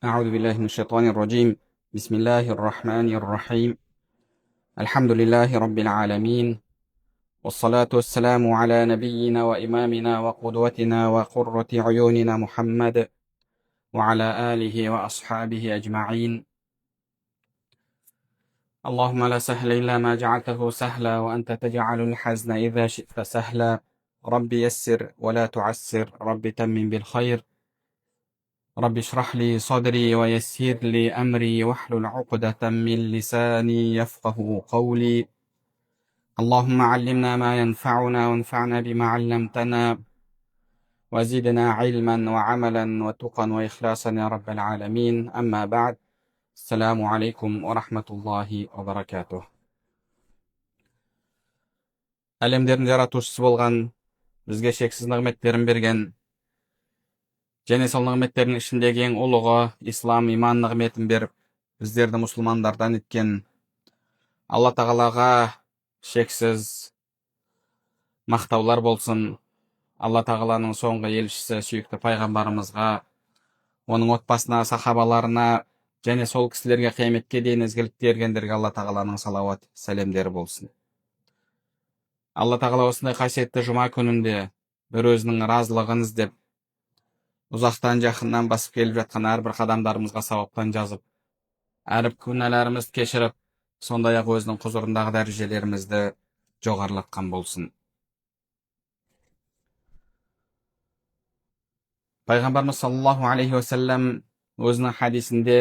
أعوذ بالله من الشيطان الرجيم. بسم الله الرحمن الرحيم. الحمد لله رب العالمين، والصلاة والسلام على نبينا وإمامنا وقدوتنا وقرة عيوننا محمد وعلى آله وأصحابه أجمعين. اللهم لا سهل إلا ما جعلته سهلا، وأنت تجعل الحزن إذا شئت سهلا. رب يسر ولا تعسر، رب تمم بالخير. رب اشرح لي صدري ويسر لي أمري واحلل عقدة من لساني يفقه قولي. اللهم علمنا ما ينفعنا وانفعنا بما علمتنا، وزدنا علما وعملا وتقا وإخلاصا يا رب العالمين. أما بعد، السلام عليكم ورحمة الله وبركاته. Әлемдердің жаратушысы болған, бізге шексіз нығметтерін берген, және сол нығметтердің ішіндегі ең ұлығы ислам, иман нығметін беріп, біздерді мұсылмандардан еткен Алла тағалаға шексіз мақтаулар болсын. Алла тағаланың соңғы елшісі сүйікті пайғамбарымызға, оның отбасына, сахабаларына және сол кісілерге қияметке дейін ізгілікті ергендерге Алла тағаланың салауат сәлемдері болсын. Алла тағала осындай қасиетті жұма күнінде бір өзінің разылығын іздеп, ұзақтан жақыннан басып келіп жатқан әрбір қадамдарымызға сауаптан жазып, әрбір күнәларымызды кешіріп, сондай-ақ өзінің құзырындағы дәрежелерімізді жоғарылатқан болсын. Пайғамбарымыз саллаллаху алейхи уассалам өзінің хадисінде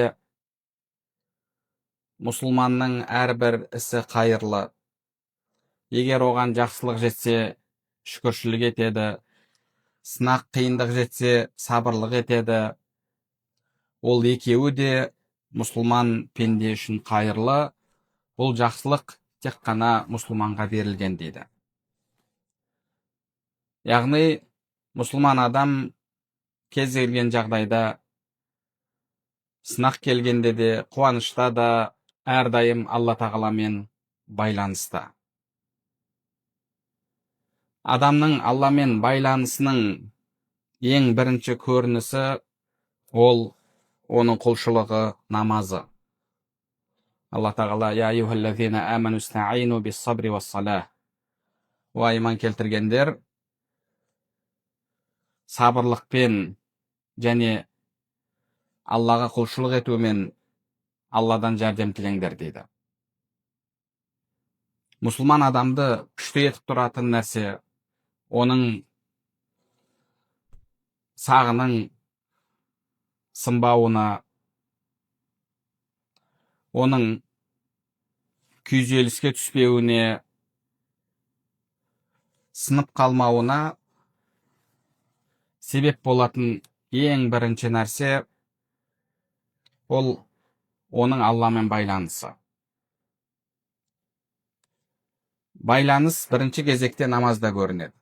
мұсылманның әрбір ісі қайырлы. Егер оған жақсылық жетсе, шүкіршілік етеді, сынақ қиындық жетсе, сабырлық етеді. Ол екеуі де мұсылман пенде үшін қайырлы. Бұл жақсылық тек қана мұсылманға берілген дейді. Яғни, мұсылман адам кез келген жағдайда, сынақ келгенде де, қуанышта да әрдайым Алла тағаламен байланыста. Адамның Алламен байланысының ең бірінші көрінісі ол оның құлшылығы, намазы. Алла тағала: «Я айюхаллазина аману стаину бис-сабри вас-салах». О иман келтіргендер, сабырлықпен және Аллаға құлшылық етумен Алладан жәрдем тілеңдер дейді. Мұсылман адамды күшті етіп тұратын нәрсе оның сағының сынбауына, оның күйзеліске түспеуіне, сынып қалмауына себеп болатын ең бірінші нәрсе ол оның Алламен байланысы. Байланыс бірінші кезекте намазда көрінеді.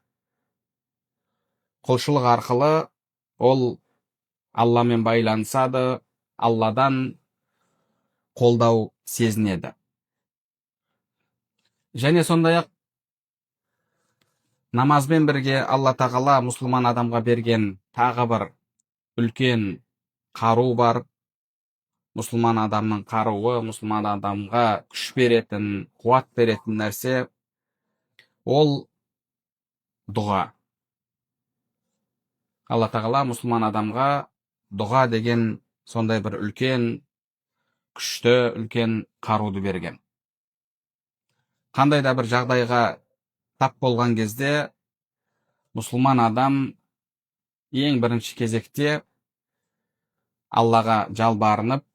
Құлшылық арқылы ол Алламен байланысады, Алладан қолдау сезінеді. Және сондай-ақ намазбен бірге Алла тағала мұсылман адамға берген тағы бір үлкен қару бар. Мұсылман адамның қаруы, мұсылман адамға күш беретін, қуат беретін нәрсе ол дұға. Алла тағала мұсылман адамға дұға деген сондай бір үлкен, күшті, үлкен қаруды берген. Қандай да бір жағдайға тап болған кезде мұсылман адам ең бірінші кезекте Аллаға жалбарынып,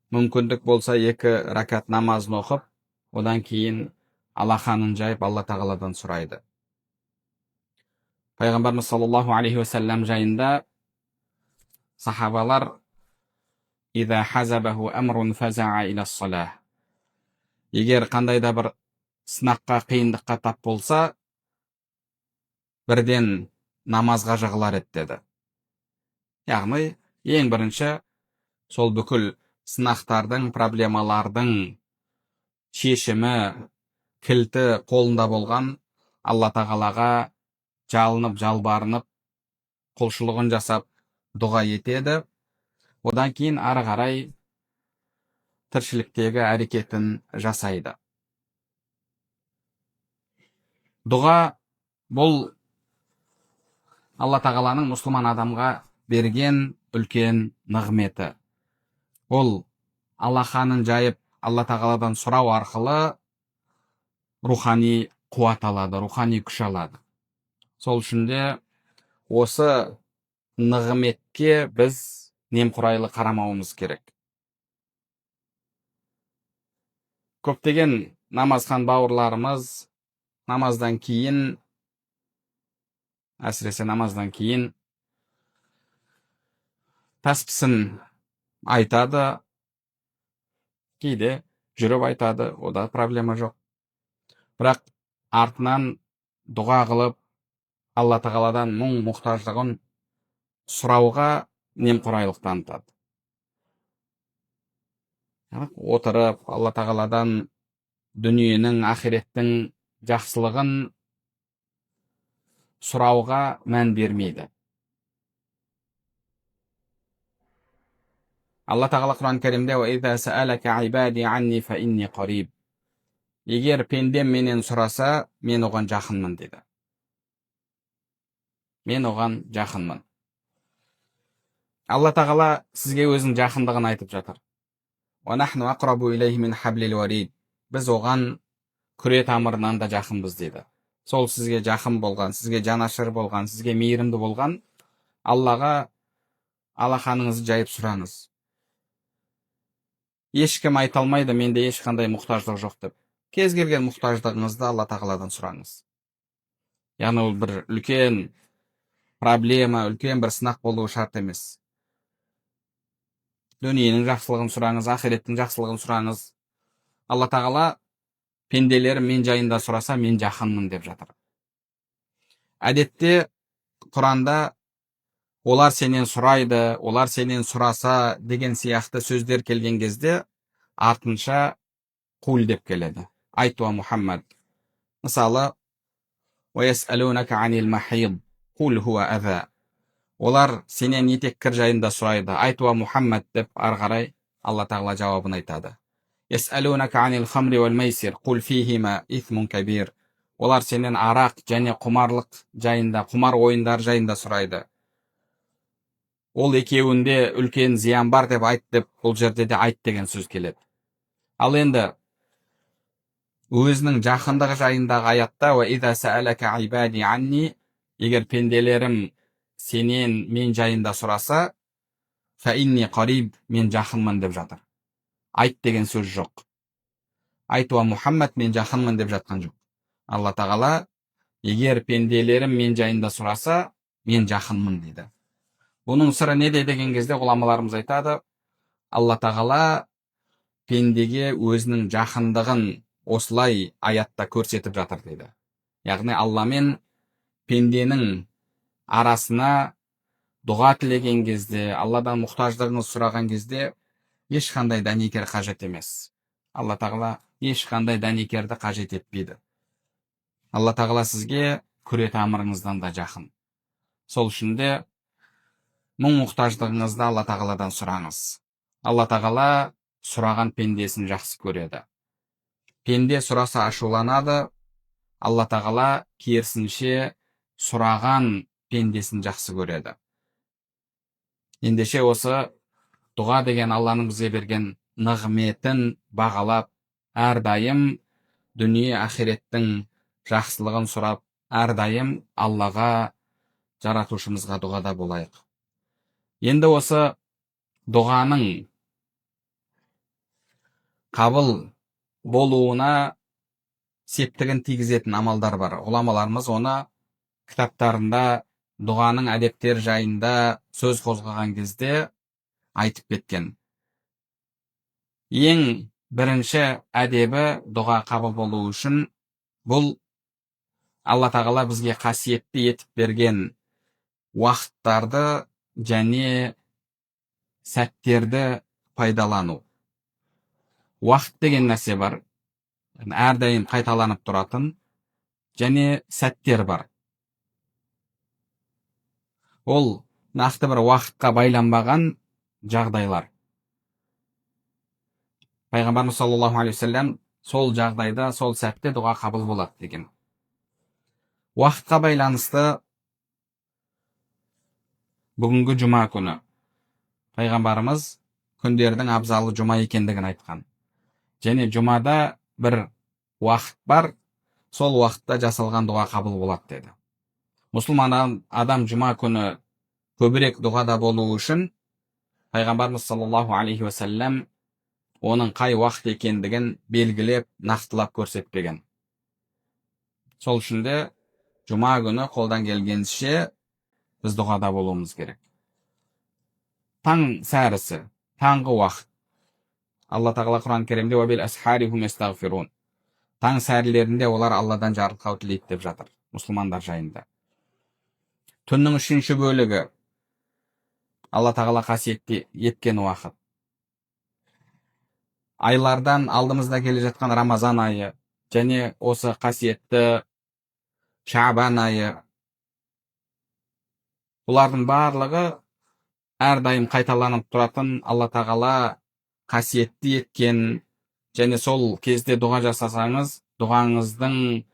мүмкіндік болса 2 ракат намазын оқып, одан кейін алақанын жайып Алла тағаладан сұрайды. Пайғамбарымыз саллаллаху алейхи уассалам жайында сахабалар: «Иза хазабаху амрун фаза'a иля-ссалах». Егер қандай да бір сынаққа, қиындыққа тап болса, бірден намазға жығылар еді деді. Яғни, ең бірінші сол бүкіл сынақтардың, проблемалардың шешімі, кілті қолында болған Алла тағалаға жалынып, жалбарынып, құлшылығын жасап, дұға етеді. одан кейін ары қарай тіршіліктегі әрекетін жасайды. Дұға бұл Алла тағаланың мұсылман адамға берген үлкен нығметі. Ол алақанын жайып Алла тағаладан сұрау арқылы рухани қуат алады, рухани күш алады. Сол үшін де осы нығметке біз немқұрайлы қарамауымыз керек. Көптеген намазхан бауырларымыз намаздан кейін, әсіресе намаздан кейін тәспісін айтады, кейде жүріп айтады, ода проблема жоқ. Бірақ артынан дұға қылып, Алла тағаладан мұң мұқтаждығын сұрауға немқұрайлық танытады. Отырып, Алла тағаладан дүниенің, ахиреттің жақсылығын сұрауға мән бермейді. Алла тағала Құран кәрімде وَإِذَا سَأَلَكَ عِبَادِي عَنِّي فَإِنِّي قَرِيبٌ. Егер пендем менен сұраса, мен оған жақынмын деді. Мен оған жақынмын. Алла тағала сізге өзінің жақындығын айтып жатыр. وَنَحْنُ أَقْرَبُ إِلَيْهِ مِنْ حَبْلِ الْوَرِيدِ. Біз оған күре тамырынан да жақынбыз деді. Сол сізге жақын болған, сізге жанашыр болған, сізге мейірімді болған Аллаға алақаныңызды жайып сұраңыз. Ешкім айта алмайды, менде ешқандай мұқтаждық жоқ деп. Кез келген мұқтаждығыңызды Алла тағаладан сұраңыз. Яғни ол бір үлкен проблема, үлкен бір сынақ болуы шарт емес. Дүниенің жақсылығын сұраңыз, ахиреттің жақсылығын сұраңыз. Алла тағала пенделерім мен жайында сұраса, мен жақынмын деп жатыр. Әдетте Құранда олар сенен сұрайды, олар сенен сұраса деген сияқты сөздер келген кезде артынша құл деп келеді. Айтуа Мұхаммад. Мысалы, وَيَسْأَلُونَكَ عَنِ الْمَحِيضِ قُلْ هُوَ أَذًى. Олар сенен етек кір жайында сұрайды. Айтуа Мұхаммад деп арғарай Алла тағала жауабын айтады. يَسْأَلُونَكَ عَنِ الْخَمْرِ وَالْمَيْسِرِ قُلْ فِيهِمَا إِثْمٌ كَبِيرٌ. Олар сенен арақ және құмарлық жайында, құмар ойындар жайында сұрайды. Ол екеуінде үлкен зиян бар деп айт деп, бұл жерде де айт деген сөз келеді. Ал енді өзінің жақындығы жайындағы аятта وَإِذَا سَأَلَكَ عِبَادِي عَنِّي, егер пенделерім сенен мен жайында сұраса, فَإِنِّي قَرِيبٌ, мен жақынмын деп жатыр. Айт деген сөз жоқ. Айтуа Мұхаммад, мен жақынмын деп жатқан жоқ. Алла тағала егер пенделерім мен жайында сұраса, мен жақынмын дейді. Бұның сыры неде деген кезде ғұламаларымыз айтады, Алла тағала пендеге өзінің жақындығын осылай аятта көрсетіп жатыр дейді. Яғни Алла мен пенденің арасына дұға тілеген кезде, Алладан мұқтаждығыңыз сұраған кезде ешқандай дәнекер қажет емес. Алла тағала ешқандай дәнекерді қажет етпейді. Алла тағала сізге күре тамырыңыздан да жақын. Сол үшін де мұң мұқтаждығыңызды Алла тағаладан сұраңыз. Алла тағала сұраған пендесін жақсы көреді. Пенде сұраса ашуланады, Алла тағала керісінше сұраған пендесін жақсы көреді. Ендеше осы дұға деген Алланың бізге берген нығметін бағалап, әрдайым дүние ахиреттің жақсылығын сұрап, әрдайым Аллаға, жаратушымызға дұғада болайық. Енді осы дұғаның қабыл болуына септігін тигізетін амалдар бар. Ғұламаларымыз оны кітаптарында дұғаның әдептер жайында сөз қозғаған кезде айтып кеткен. Ең бірінші әдебі дұға қабыл болу үшін бұл Алла тағала бізге қасиетті етіп берген уақыттарды және сәттерді пайдалану. Уақыт деген нәрсе бар, әрдайым қайталанып тұратын, және сәттер бар. Ол нақты бір уақытқа байланбаған, жағдайлар. Пайғамбарымыз саллаллаху алейхи вассалам сол жағдайда, сол сәтте дұға қабыл болады деген. Уақытқа байланысты бүгінгі жұма күні пайғамбарымыз күндердің абзалы жұма екендігін айтқан. Және жұмада бір уақыт бар, сол уақытта жасалған дұға қабыл болады деді. Мұсылман адам жұма күні көбірек дұғада болу үшін пайғамбарымыз саллаллаху алейхи уассалам оның қай уақыт екендігін белгілеп, нақтылап көрсетпеген. Сол үшін де жұма күні қолдан келгенше біз дұғада болуымыз керек. Таң сәрісі, таңғы уақыт. Алла тағала Құран кәрімде «Уабил асхари хум ястағфирун». Таң сәрілерінде олар Алладан жарылқау тілейді деп жатыр мұсылмандар жайында. Түннің 3-ші бөлігі Алла тағала қасиетті еткен уақыт. Айлардан алдымызда келе жатқан Рамазан айы және осы қасиетті Шаабан айы, бұлардың барлығы әрдайым қайталанып тұратын, Алла тағала қасиетті еткен, және сол кезде дұға жасасаңыз, дұғаңыздың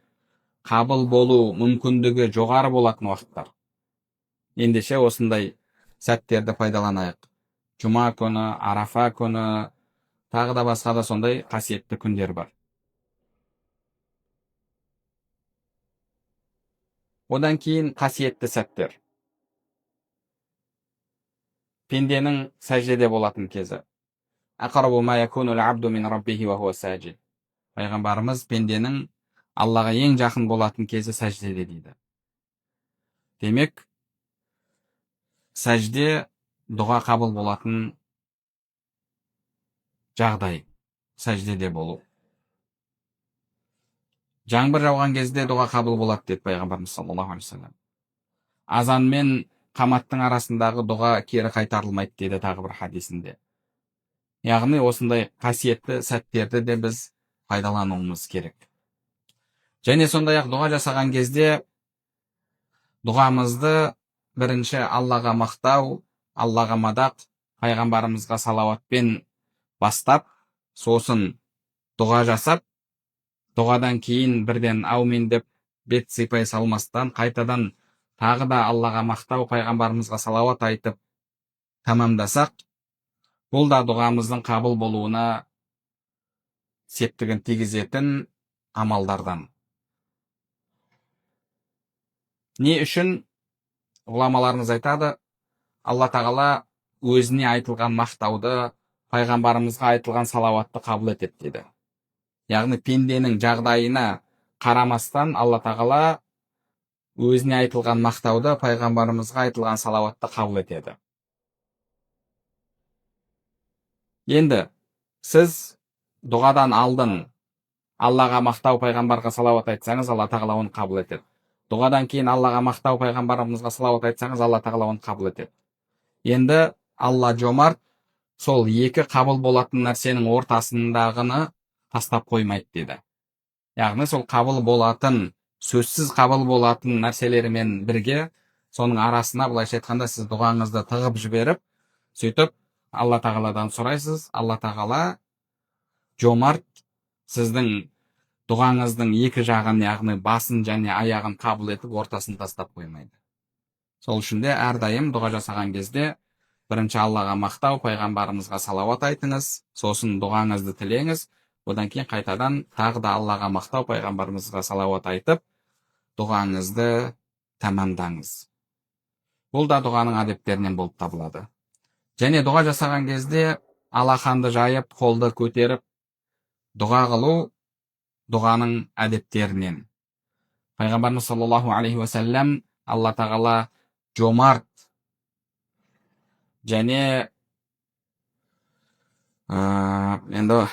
қабыл болу мүмкіндігі жоғары болатын уақыттар. Ендеше осындай сәттерді пайдаланайық. Жұма күні, Арафа күні, тағы да басқа да сондай қасиетті күндер бар. Одан кейін қасиетті сәттер. Пенденің сәждеде болатын кезі. Ақрабу ма якунул абду мин раббихи ва хуа саджид. Пайғамбарымыз пенденің Аллаға ең жақын болатын кезі сәждеде дейді. Демек, сәжде дұға қабыл болатын жағдай, сәждеде болу. Жаңбыр жауған кезде дұға қабыл болады деді пайғамбарымыз саллаллаху алейхи вассалам. Азан мен қаматтың арасындағы дұға кері қайтарылмайды деді тағы бір хадисінде. Яғни осындай қасиетті сәттерді де біз пайдалануымыз керек. Және сондай-ақ дұға жасаған кезде дұғамызды бірінші Аллаға мақтау, Аллаға мадақ, пайғамбарымызға салауатпен бастап, сосын дұға жасап, дұғадан кейін бірден аумин деп бет сипай салмастан, қайтадан тағы да Аллаға мақтау, пайғамбарымызға салауат айтып тамамдасақ, бұл да дұғамыздың қабыл болуына септігін тигізетін амалдардан. Не үшін? Ғұламаларымыз айтады, Алла тағала өзіне айтылған мақтауды, пайғамбарымызға айтылған салауатты қабыл етеді деді. Яғни пенденің жағдайына қарамастан Алла тағала өзіне айтылған мақтауды, пайғамбарымызға айтылған салауатты қабыл етеді. Енді сіз дұғадан алдын Аллаға мақтау, пайғамбарға салауат айтсаңыз, Алла тағала оны қабыл етеді. Дұғадан кейін Аллаға мақтау, пайғамбарымызға салауат айтсаңыз, Алла тағала оны қабыл етеді. Енді Алла жомарт, сол екі қабыл болатын нәрсенің ортасындағыны тастап қоймайды деді. Яғни сол қабыл болатын, сөзсіз қабыл болатын нәрселерімен бірге, соның арасына, былайша айтқанда, сіз дұғаңызды тығып жіберіп, сөйтіп Алла тағаладан сұрайсыз. Алла тағала жомарт, сіздің дұғаңыздың екі жағын, яғни басын және аяғын қабыл етіп, ортасын тастап қоймайды. Сол үшін де әрдайым дұға жасаған кезде бірінші Аллаға мақтау, пайғамбарымызға салауат айтыңыз, сосын дұғаңызды тілеңіз, одан кейін қайтадан тағы да Аллаға мақтау, пайғамбарымызға салауат айтып, дұғаңызды тамамдаңыз. Бұл да дұғаның әдептерінен болып табылады. Және дұға жасаған кезде алақанды жайып, қолды көтеріп дұға қылу дұғаның әдептерінен. Пайғамбарымыз саллаллаху алейхи уассалам Алла тағала жомарт және енді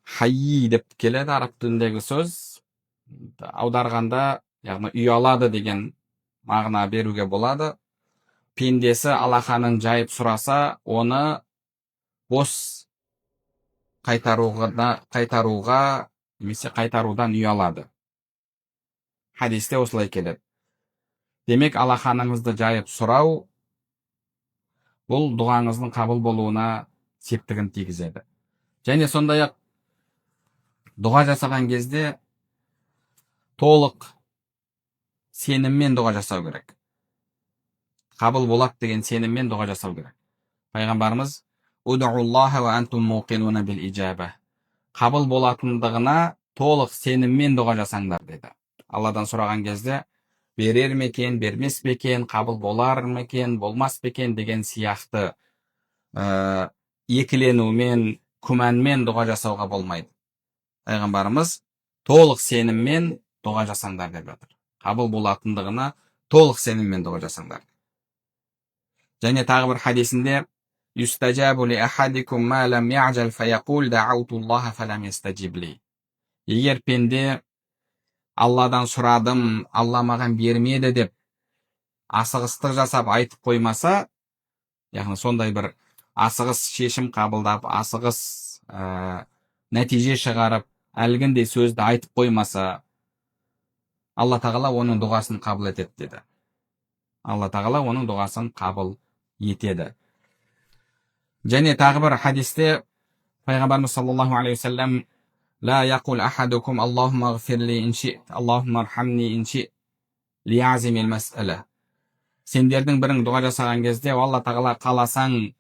хайи деп келеді араб тіліндегі сөз. Аударғанда, яғни ұялады деген мағына беруге болады. Пендесі алақанын жайып сұраса, оны бос қайтаруға немесе қайтарудан ұялады. Хадисте осылай келеді. Демек, алақаныңызды жайып сұрау бұл дұғаңыздың қабыл болуына септігін тигізеді. Және сондай-ақ дұға жасаған кезде толық сеніммен дұға жасау керек. Қабыл болады деген сеніммен дұға жасау керек. Пайғамбарымыз «Уд'уллаха ва антум муқинуна бил иджаба». Қабыл болатындығына толық сеніммен дұға жасаңдар деді. Алладан сұраған кезде берер ме екен, бермес пе екен, қабыл болар ма екен, болмас па екен деген сияқты екіленумен, күмәнмен дұға жасауға болмайды. Пайғамбарымыз толық сеніммен дұға жасаңдар деп жатыр. Қабыл болатындығына толық сеніммен дұға жасаңдар. Және тағы бір хадисінде «Юстаджабу ли ахадикум ма лам я'джал фаяқул дa'аутуллаха фалам ястаджиб ли». Егер пенде Алладан сұрадым, Алла маған бермеді деп асығыстық жасап айтып қоймаса, яғни сондай бір асығыс шешім қабылдап, асығыс нәтиже шығарып, әлгіндей сөзді айтып қоймаса, Алла тағала оның дұғасын қабыл етеді деді. Алла тағала оның дұғасын қабыл етеді. Және тағы бір хадисте Пайғамбарымыз саллаллаху алейхи вассалам «Ла яқул ахадукум Аллахумма ғфирли ин ши'т, Аллахумма архамни ин ши'т, лиязимил мас'ала». Сендердің бірің дұға жасаған кезде, Алла тағала қаласаң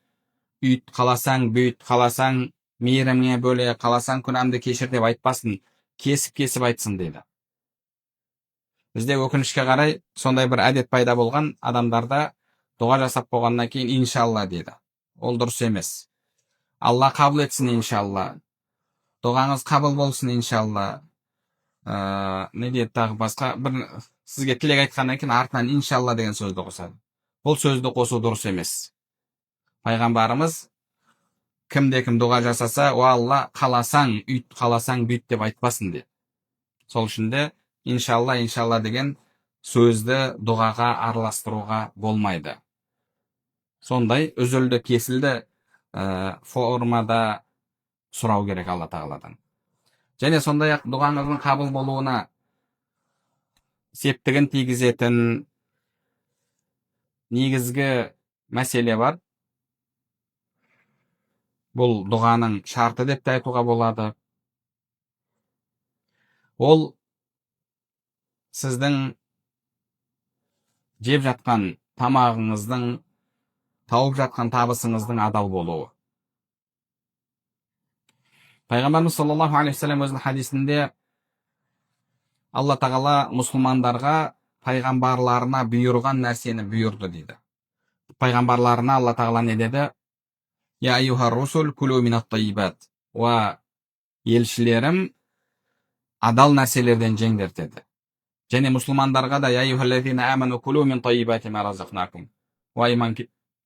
үйт, қаласаң бүйт, қаласаң мейіріміңе бөле, қаласаң күнәмді кешір деп айтпасын, кесіп айтсын дейді. Бізде өкінішке қарай сондай бір әдет пайда болған, адамдарда дұға жасап болғаннан кейін иншалла дейді. Ол дұрыс емес. Алла қабыл етсін иншалла. Дұғаңыз қабыл болсын иншалла. Не дейді тағы басқа бір сізге тілек айтқаннан кейін артынан иншалла деген сөзді қосады. Бұл сөзді қосу дұрыс емес. Пайғамбарымыз кімде-кім дұға жасаса, о Алла, қаласаң үйт, қаласаң бүйт деп айтпасын дейді. Сол үшін де иншалла деген сөзді дұғаға араластыруға болмайды. Сондай үзілді кесілді формада сұрау керек Алла тағаладан. Және сондай-ақ дұғаңыздың қабыл болуына септігін тигізетін негізгі мәселе бар. Бұл дұғаның шарты деп те айтуға болады. Ол сіздің жеп жатқан тамағыңыздың, тауып жатқан табысыңыздың адал болуы. Пайғамбарымыз саллаллаху алейхи вассалам өзінің хадисінде Алла тағала мұсылмандарға пайғамбарларына бұйырған нәрсені бұйырды дейді. Пайғамбарларына Алла тағала не деді? Я айюхар русул кулу минат тайибат. Уа елшілерім, адал нәрселерден жеңдер деді. Және мұсылмандарға да я айюхаллазина аману кулу мин тайибати ма разақнакум. Уа иман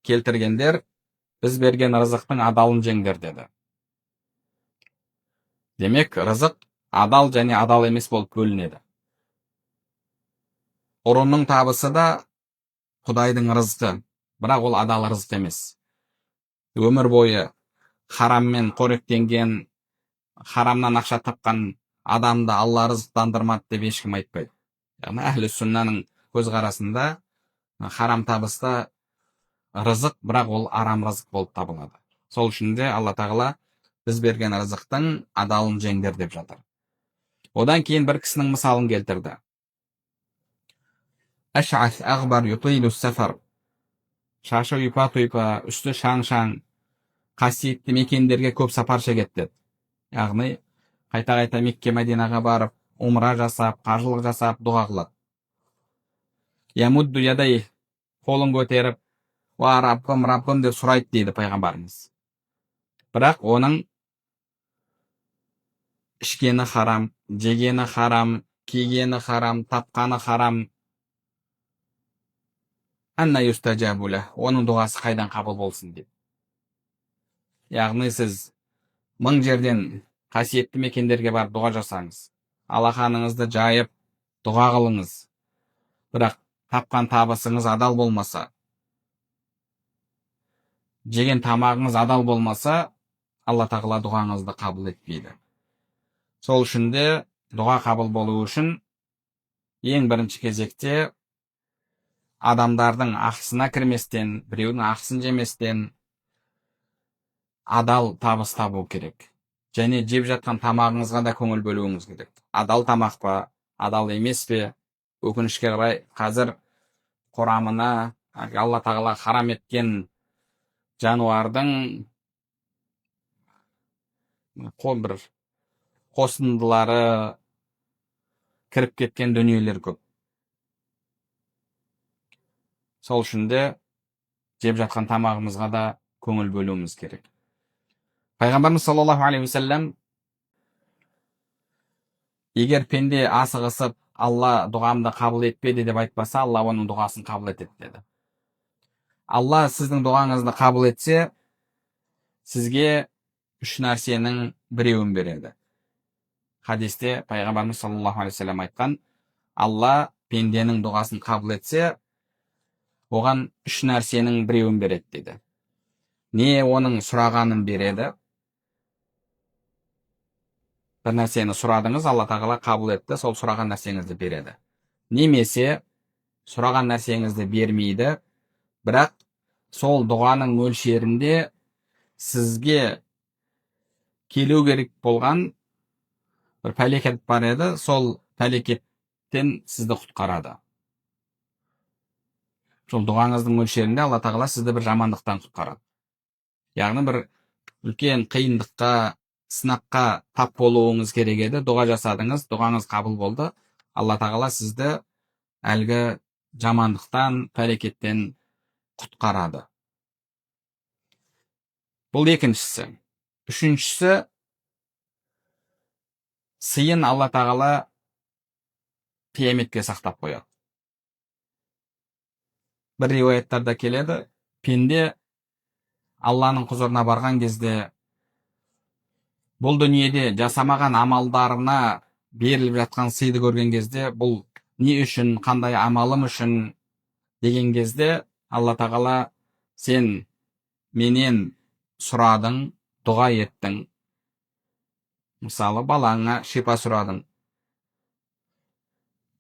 келтіргендер, біз берген рызықтың адалын жеңдер деді. Демек, рызық адал және адал емес болып бөлінеді. Ұрының табысы да Құдайдың рызқы, бірақ ол адал рызық емес. Өмір бойы хараммен қоректенген, харамнан ақша тапқан адамды Алла рызықтандырмады деп ешкім айтпайды. Яғни әхлі сүннаның көзқарасында харам табыста рызық, бірақ ол арам рызық болып табылады. Сол үшін де Алла тағала біз берген рызықтың адалын жеңдер деп жатыр. Одан кейін бір кісінің мысалын келтірді. Аш'аth ағбар ютилу сафар. Шашы ұйпа-тұйпа, үсті шаң-шаң, қасиетті мекендерге көп сапар шегеді деді. Яғни қайта-қайта Мекке Мәдинаға барып, умра жасап, қажылық жасап, дұға қылады. Ямудду ядай, қолын көтеріп, уа Раббым деп сұрайды дейді пайғамбарымыз. Бірақ оның ішкені харам, жегені харам, кигені харам, тапқаны харам. Анна юстаджабуля, оның дұғасы қайдан қабыл болсын деп. Яғни сіз 1000 жерден қасиетті мекендерге барып дұға жасаңыз, алақаныңызды жайып дұға қылыңыз. Бірақ тапқан табысыңыз адал болмаса, жеген тамағыңыз адал болмаса, Алла тағала дұғаңызды қабыл етпейді. Сол үшін де дұға қабыл болу үшін ең бірінші кезекте адамдардың ақысына кірместен, біреудің ақысын жеместен адал табыс табу керек. Және жеп жатқан тамағыңызға да көңіл бөлуіңіз керек. Адал тамақ па, адал емес пе? Өкінішке қарай қазір құрамына Алла тағала харам еткен жануардың бір қосындылары кіріп кеткен дүниелер көп. Сол үшін де жеп жатқан тамағымызға да көңіл бөлуіміз керек. Пайғамбарымыз саллаллаху алейхи уассалам, егер пенде асығысып Алла дұғамды қабыл етпеді деп айтпаса, Алла оның дұғасын қабыл етеді деді. Алла сіздің дұғаңызды қабыл етсе, сізге 3 нәрсенің біреуін береді. Хадисте пайғамбарымыз саллаллаху алейхи уассалам айтқан, Алла пенденің дұғасын қабыл етсе, оған 3 нәрсенің біреуін береді дейді. Не оның сұрағанын береді? Бір нәрсені сұрадыңыз, Алла тағала қабыл етті, сол сұраған нәрсеңізді береді. Немесе сұраған нәрсеңізді бермейді, бірақ сол дұғаның мөлшерінде сізге келу керек болған бір пәлекет бар еді, сол пәлекеттен сізді құтқарады. Сол дұғаңыздың мөлшерінде Алла тағала сізді бір жамандықтан құтқарады. Яғни бір үлкен қиындыққа, сынаққа тап болуыңыз керек еді, дұға жасадыңыз, дұғаңыз қабыл болды, Алла тағала сізді әлгі жамандықтан, пәлекеттен құтқарады. Бұл екіншісі. Үшіншісі, сыйын Алла тағала қияметке сақтап қояды. Бір риуаяттарда келеді, пенде Алланың құзырына барған кезде бұл дүниеде жасамаған амалдарына беріліп жатқан сыйды көрген кезде, бұл не үшін, қандай амалым үшін деген кезде, Алла тағала, сен менен сұрадың, дұға еттің. Мысалы, балаңа шипа сұрадың.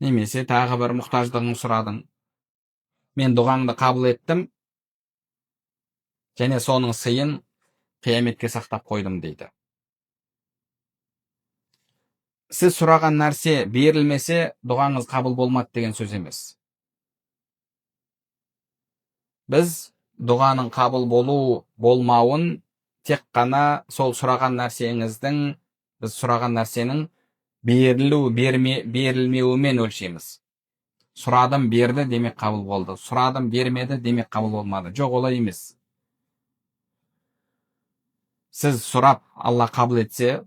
Немесе тағы бір мұқтаждығын сұрадың. Мен дұғаңды қабыл еттім, және соның сыйын қияметке сақтап қойдым дейді. Сіз сұраған нәрсе берілмесе, дұғаңыз қабыл болмады деген сөз емес. Біз дұғаның қабыл болмауын тек қана сол сұраған нәрсеңіздің, біз сұраған нәрсенің берілмеуімен өлшейміз. Сұрадым, берді, демек қабыл болды. Сұрадым, бермеді, демек қабыл болмады. Жоқ, олай емес. Сіз сұрап, Алла қабыл етсе,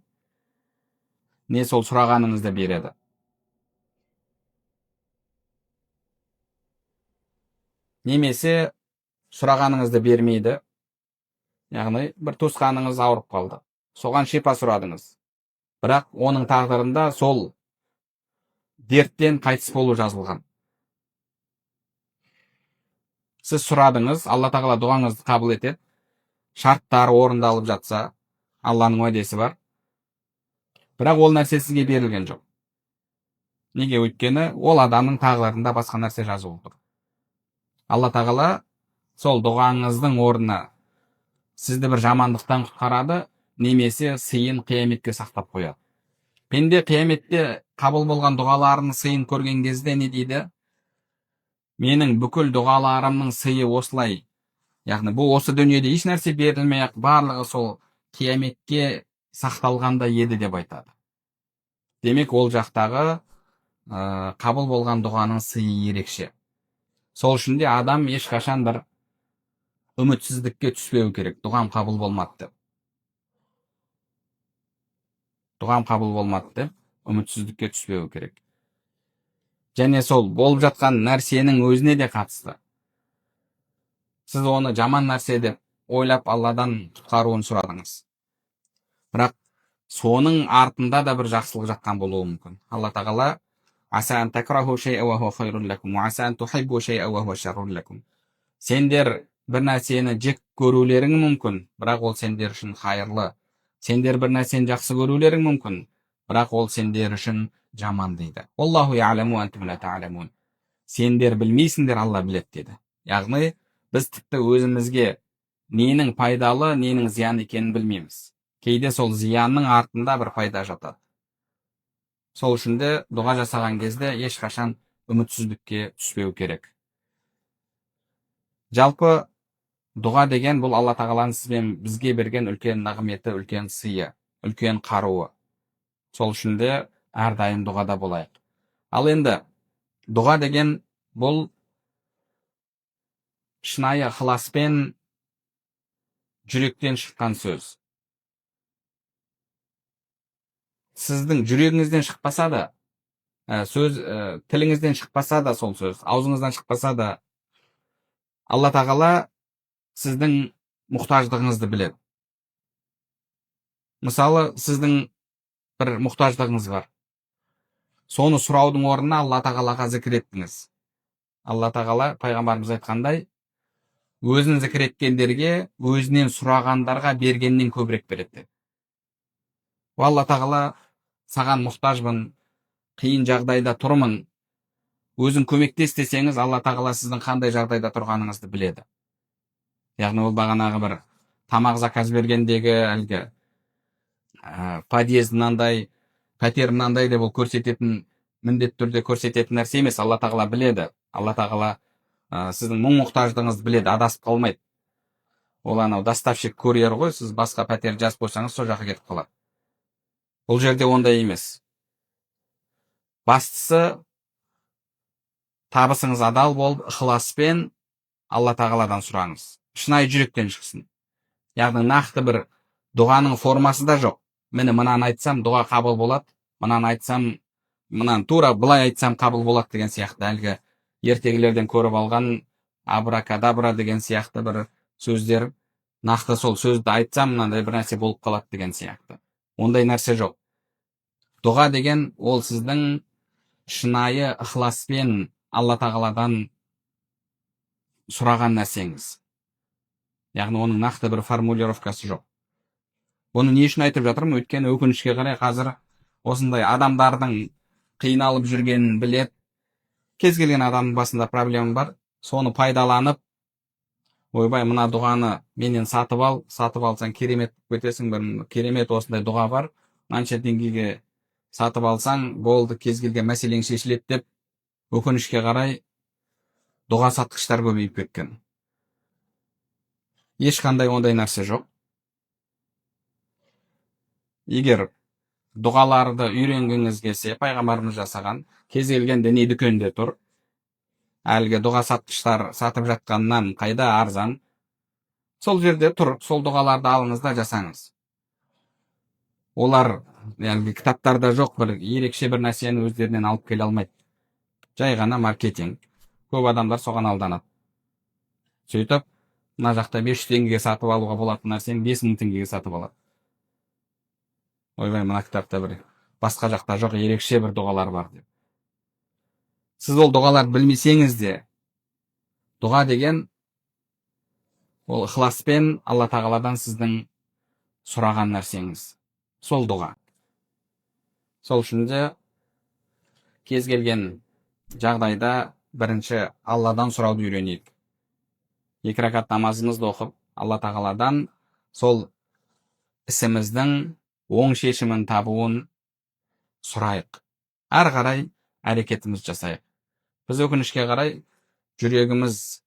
не сол сұрағаныңызды береді. Немесе сұрағаныңызды бермейді. Яғни, бір туысқаныңыз ауырып қалды. Соған шипа сұрадыңыз. Бірақ оның тағдырында сол дерттен қайтыс болу жазылған. Сіз сұрадыңыз, Алла тағала дұғаңызды қабыл етеді. Шарттары орындалып жатса, Алланың уәдесі бар. Бірақ ол нәрсе сізге берілген жоқ. Неге? Өйткені ол адамның тағдырында басқа нәрсе жазылып тұр. Алла тағала сол дұғаңыздың орнына сізді бір жамандықтан құтқарады, немесе сыйын қияметке сақтап қояды. Пенде қияметте қабыл болған дұғаларының сыйын көрген кезде не дейді? Менің бүкіл дұғаларымның сыйы осылай. Яғни бұл осы дүниеде еш нәрсе берілмей-ақ, барлығы сол қияметке сақталғанда еді деп айтады. Демек, ол жақтағы қабыл болған дұғаның сыйы ерекше. Сол үшін де адам ешқашан бір үмітсіздікке түспеу керек. Дұғам қабыл болмады деп. Дұғам қабыл болмады деп үмітсіздікке түспеу керек. Және сол болып жатқан нәрсенің өзіне де қатысты. Сіз оны жаман нәрсе деп ойлап Алладан құтқаруын сұрадыңыз. Бірақ соның артында да бір жақсылық жатқан болуы мүмкін. Алла тағала сендер бір нәрсені жек көрулерің мүмкін, бірақ ол сендер үшін қайырлы. Сендер бір нәрсені жақсы көрулерің мүмкін, бірақ ол сендер үшін жаман дейді. Сендер білмейсіңдер, Алла біледі деді. Яғни біз тіпті өзімізге ненің пайдалы, ненің зиян екенін білмейміз. Кейде сол зиянның артында бір пайда жатады. Сол үшін де дұға жасаған кезде ешқашан үмітсіздікке түспеу керек. Жалпы дұға деген бұл Алла тағаланың сізбен бізге берген үлкен нығметі, үлкен сыйы, үлкен қаруы. Сол үшін де әрдайым дұғада болайық. Ал енді дұға деген бұл шынайы ықыласпен жүректен шыққан сөз. Сіздің жүрегіңізден шықпаса да, тіліңізден шықпаса да сол сөз, аузыңыздан шықпаса да, Алла тағала сіздің мұқтаждығыңызды біледі. Мысалы, сіздің бір мұқтаждығыңыз бар. Соны сұраудың орнына Алла тағалаға зікір еттіңіз. Алла тағала пайғамбарымыз айтқандай, өзін зікір еткендерге, өзінен сұрағандарға бергеннен көбірек береді. Алла тағала саған мұқтажбын, қиын жағдайда тұрмын, өзің көмектес десеңіз, Алла тағала сіздің қандай жағдайда тұрғаныңызды біледі. Яғни ол бағанағы бір тамақ заказ бергендегі әлгі подъезд мынандай, пәтер мынандай деп ол көрсететін, міндетті түрде көрсететін нәрсе емес. Алла тағала біледі. Алла тағала сіздің мұң-мұқтаждығыңызды біледі, адасып қалмайды. Ол анау доставщик, курьер ғой, сіз басқа пәтер жазып қойсаңыз, сол жаққа кетіп қалады. Бұл жерде ондай емес. Бастысы, табысыңыз адал болып, ықыласпен Алла тағаладан сұраңыз. Шынайы жүректен шықсын. Яғни нақты бір дұғаның формасы да жоқ. Мені мынаны айтсам дұға қабыл болады, мынаны айтсам, мынаны тура былай айтсам қабыл болады деген сияқты, әлгі ертегілерден көріп алған абракадабра деген сияқты бір сөздер, нақты сол сөзді айтсам мынандай бір нәрсе болып қалады деген сияқты. Ондай нәрсе жоқ. Дұға деген ол сіздің шынайы ықыласпен Алла тағаладан сұраған нәрсеңіз. Яғни оның нақты бір формулировкасы жоқ. Бұны не үшін айтып жатырмын? Өйткені өкінішке қарай қазір осындай адамдардың қиналып жүргенін білет. Кез келген адамның басында проблема бар. Соны пайдаланып, ойбай, мына дұғаны менен сатып алсаң керемет кетесің, бір керемет осындай дұға бар, қанша теңгеге сатып алсаң болды, кез келген мәселең шешіледі деп, өкінішке қарай дұға сатқыштар көбейіп кеткен. Ешқандай ондай нәрсе жоқ. Егер дұғаларды үйренгіңіз келсе, пайғамбарымыз жасаған, кез келген діни дүкенде тұр, әлгі дұға сатқыштар сатып жатқаннан қайда арзан, сол жерде тұр, сол дұғаларды алыңыз да жасаңыз. Олар әлгі кітаптарда жоқ, бір ерекше бір нәрсені өздерінен алып келе алмайды. Жай ғана маркетинг. Көп адамдар соған алданады. Сөйтіп, мына жақта 500 теңгеге сатып алуға болатын нәрсені 5000 теңгеге сатып алады. Ойбай, мына кітапта бір басқа жақта жоқ, ерекше бір дұғалар бар деп. Сіз ол дұғаларды білмесеңіз де, дұға деген ол ықыласпен Алла тағаладан сіздің сұраған нәрсеңіз. Сол дұға. Сол үшін де кез келген жағдайда бірінші Алладан сұрауды үйренейік. 2 ракат намазымызды оқып, Алла тағаладан сол ісіміздің оң шешімін табуын сұрайық. Ары қарай әрекетіміз жасайық. Біз өкінішке қарай жүрегіміз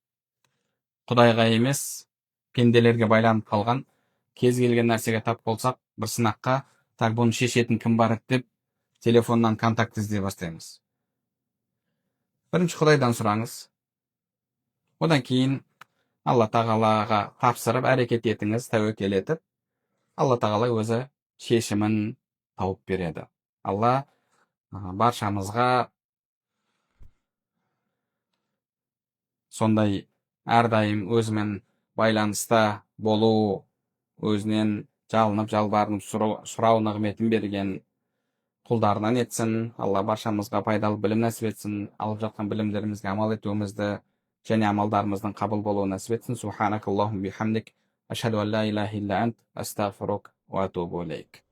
Құдайға емес, пенделерге байланып қалған. Кез келген нәрсеге тап болсақ, бір сынаққа, так бұны шешетін кім бар деп, телефоннан контакт іздей бастаймыз. Бірінші Құдайдан сұраңыз. Одан кейін Алла тағалаға тапсырып, әрекет етіңіз, тәуекел етіп, Алла тағала өзі шешімін тауып береді. Алла баршамызға сондай әрдайым өзімен байланыста болу, өзінен жалынып, жалбарынып сұрау нығметін берген құлдарынан етсін. Алла баршамызға пайдалы білім нәсіп етсін. Алып жатқан білімдерімізге амал етуімізді және амалдарымыздың қабыл болуын нәсіп етсін. Субханакаллахумма бихамдик, ашхаду ан ла илаха илля ант, астағфирук ва атубу илейк.